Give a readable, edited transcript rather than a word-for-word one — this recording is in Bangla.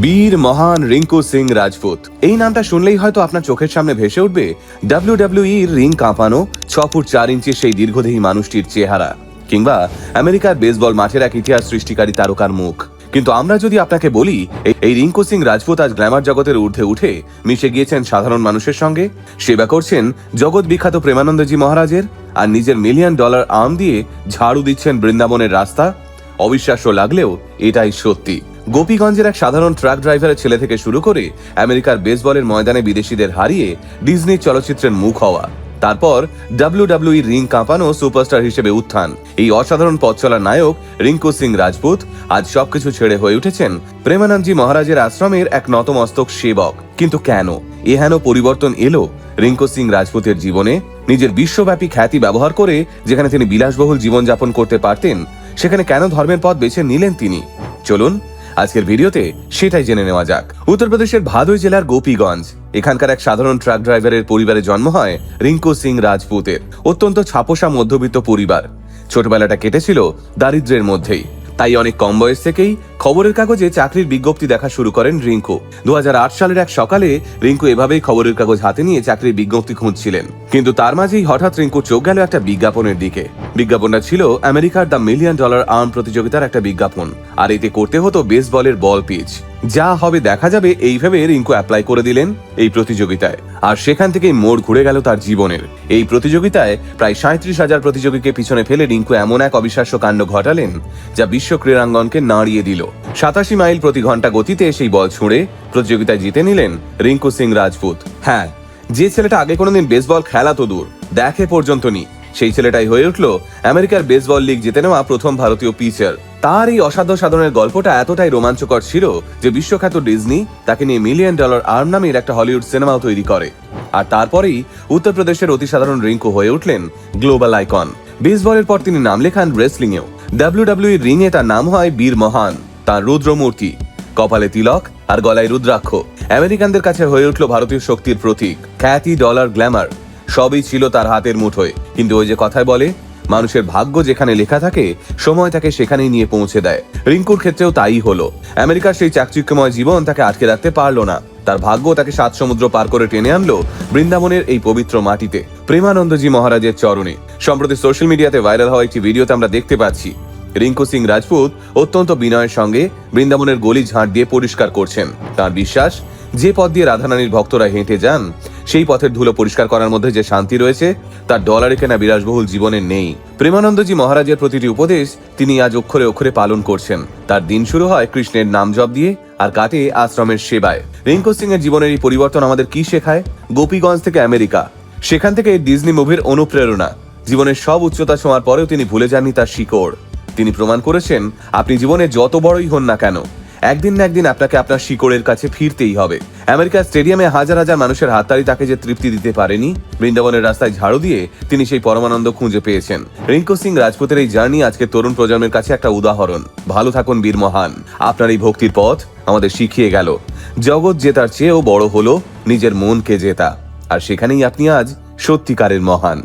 বীর মহান রিঙ্কু সিং রাজপুত, এই নামটা শুনলেই হয়তো আপনার চোখের সামনে ভেসে উঠবে ডাব্লিউডাব্লিউইর রিং কাঁপানো 6 ফুট 4 ইঞ্চির সেই দীর্ঘদেহী মানুষটির চেহারা, কিংবা আমেরিকার বেসবল মাঠের এক ইতিহাস সৃষ্টিকারী তারকার মুখ। কিন্তু আমরা যদি আপনাকে বলি এই রিঙ্কু সিং রাজপুত আজ গ্ল্যামার জগতের ঊর্ধ্বে উঠে মিশে গিয়েছেন সাধারণ মানুষের সঙ্গে, সেবা করছেন জগৎ বিখ্যাত প্রেমানন্দজি মহারাজের, আর নিজের $1 মিলিয়ন আর্ম দিয়ে ঝাড়ু দিচ্ছেন বৃন্দাবনের রাস্তা, অবিশ্বাস্য লাগলেও এটাই সত্যি। গোপীগঞ্জের এক সাধারণ ট্রাক ড্রাইভারের ছেলে থেকে শুরু করে আমেরিকার বেসবলের ময়দানে বিদেশিদের হারিয়ে ডিজনি চলচ্চিত্রের মুখ হওয়া, তারপর ডাব্লিউডাব্লিউই রিং কাঁপানো সুপারস্টার হিসেবে উত্থান, এই অসাধারণ পথ চলার নায়ক রিঙ্কু সিং রাজপুত আজ সবকিছু ছেড়ে হয়ে উঠেছেন প্রেমানন্দজি মহারাজের আশ্রমের এক নতমস্তক সেবক। কিন্তু কেন এহেন পরিবর্তন এলো রিঙ্কু সিং রাজপুতের জীবনে? নিজের বিশ্বব্যাপী খ্যাতি ব্যবহার করে যেখানে তিনি বিলাসবহুল জীবনযাপন করতে পারতেন, সেখানে কেন ধর্মের পথ বেছে নিলেন তিনি? চলুন আজকের ভিডিওতে সেটাই জেনে নেওয়া যাক। উত্তরপ্রদেশের ভাদোই জেলার গোপীগঞ্জ, এখানকার এক সাধারণ ট্রাক ড্রাইভারের পরিবারে জন্ম হয় রিঙ্কু সিং রাজপুতের। অত্যন্ত ছাপোষা মধ্যবিত্ত পরিবার, ছোটবেলাটা কেটেছিল দারিদ্র্যের মধ্যেই। তাই অনেক কম বয়স থেকেই খবরের কাগজে চাকরির বিজ্ঞপ্তি দেখা শুরু করেন রিঙ্কু। 2008 সালের এক সকালে রিঙ্কু এভাবেই খবরের কাগজ হাতে নিয়ে চাকরির বিজ্ঞপ্তি খুঁজছিলেন, কিন্তু তার মাঝেই হঠাৎ রিঙ্কুর চোখ গেল একটা বিজ্ঞাপনের দিকে। বিজ্ঞাপনটা ছিল আমেরিকার $1 মিলিয়ন আর্ম প্রতিযোগিতার একটা বিজ্ঞাপন, আর এতে করতে হতো বেসবলের বল পিচ। যা হবে দেখা যাবে এই ভেবে রিঙ্কু অ্যাপ্লাই করে দিলেন এই প্রতিযোগিতায়, আর সেখান থেকেই মোড় ঘুরে গেল তার জীবনের। এই প্রতিযোগিতায় প্রায় 37,000 প্রতিযোগীকে পিছনে ফেলে রিঙ্কু এমন এক অবিশ্বাস্য কাণ্ড ঘটালেন যা বিশ্ব ক্রীড়াঙ্গনকে নাড়িয়ে দিল। 87 মাইল প্রতি ঘন্টা গতিতে সেই বল ছুঁড়ে প্রতিযোগিতায় জিতে নিলেন রিঙ্কু সিং রাজপুত। হ্যাঁ, যে ছেলেটা আগে কোনোদিন বেসবল খেলা তো দূর, দেখে পর্যন্ত নি, সেই ছেলেটাই হয়ে উঠল আমেরিকার বেসবল লিগ জিতে নেওয়া প্রথম ভারতীয় পিচার। তার এই অসাধ্য সাধনের গল্পটা এতটাই রোমাঞ্চকর ছিল যে বিশ্বখ্যাত ডিজনি তাকে নিয়ে $1 মিলিয়ন আর্ম নামের একটা হলিউড সিনেমাও তৈরি করে। আর তারপরেই উত্তরপ্রদেশের অতি সাধারণ রিঙ্কু হয়ে উঠলেন গ্লোবাল আইকন। বেসবলের পর তিনি নাম লেখান রেসলিং এও। ডাব্লিউডাব্লিউই রিং এ তার নাম হয় বীর মহান। তার রুদ্রমূর্তি, কপালে তিলক আর গলায় রুদ্রাক্ষ আমেরিকানদের কাছে হয়ে উঠল ভারতীয় শক্তির প্রতীক। খ্যাতি, ডলার, গ্ল্যামার সবই ছিল তার হাতের মুঠোয়। কিন্তু ওই যে কথায় বলে, মানুষের ভাগ্য যেখানে লেখা থাকে সময় তাকে সেখানেই নিয়ে পৌঁছে দেয়। রিঙ্কুর ক্ষেত্রেও তাই হলো। আমেরিকার সেই চাকচিক্যময় জীবন তাকে আটকে রাখতে পারলো না। তার ভাগ্য তাকে 7 সমুদ্র পার করে টেনে আনলো বৃন্দাবনের এই পবিত্র মাটিতে, প্রেমানন্দজি মহারাজের চরণে। সম্প্রতি সোশ্যাল মিডিয়াতে ভাইরাল হওয়া একটি ভিডিওতে আমরা দেখতে পাচ্ছি রিঙ্কু সিং রাজপুত অত্যন্ত বিনয়ের সঙ্গে বৃন্দাবনের গলি ঝাঁট দিয়ে পরিষ্কার করছেন। তার বিশ্বাস, যে পথ দিয়ে রাধারানীর ভক্তরা হেঁটে যান সেই পথের ধুলো পরিষ্কার করার মধ্যে যে শান্তি রয়েছে তার ডলারে কেনা বিলাসবহুল জীবনে নেই। প্রেমানন্দজি মহারাজের প্রতিটি উপদেশ তিনি আজ অক্ষরে অক্ষরে পালন করছেন। তার দিন শুরু হয় কৃষ্ণের নাম জপ দিয়ে আর কাটে আশ্রমের সেবায়। রিঙ্কু সিং এর জীবনের এই পরিবর্তন আমাদের কি শেখায়? গোপীগঞ্জ থেকে আমেরিকা, সেখান থেকে ডিজনি মুভির অনুপ্রেরণা। জীবনের সব উচ্চতা ছোঁয়ার পরেও তিনি ভুলে যাননি তার শিকড়। তিনি প্রমাণ করেছেন, আপনি জীবনে যত বড়ই হন না কেন, একদিন না একদিন আপনাকে আপনার শিকড়ের কাছে ফিরতেই হবে। আমেরিকার স্টেডিয়ামে হাজার হাজার মানুষের হাততালি তাকে যে তৃপ্তি দিতে পারেনি, বৃন্দাবনের রাস্তায় ঝাড়ু দিয়ে তিনি সেই পরমানন্দ খুঁজে পেয়েছেন। রিঙ্কু সিং রাজপুতের এই জার্নি আজকে তরুণ প্রজন্মের কাছে একটা উদাহরণ। ভালো থাকুন বীর মহান। আপনার এই ভক্তির পথ আমাদের শিখিয়ে গেল, জগৎ জেতার চেয়েও বড় হলো নিজের মনকে জেতা, আর সেখানেই আপনি আজ সত্যিকারের মহান।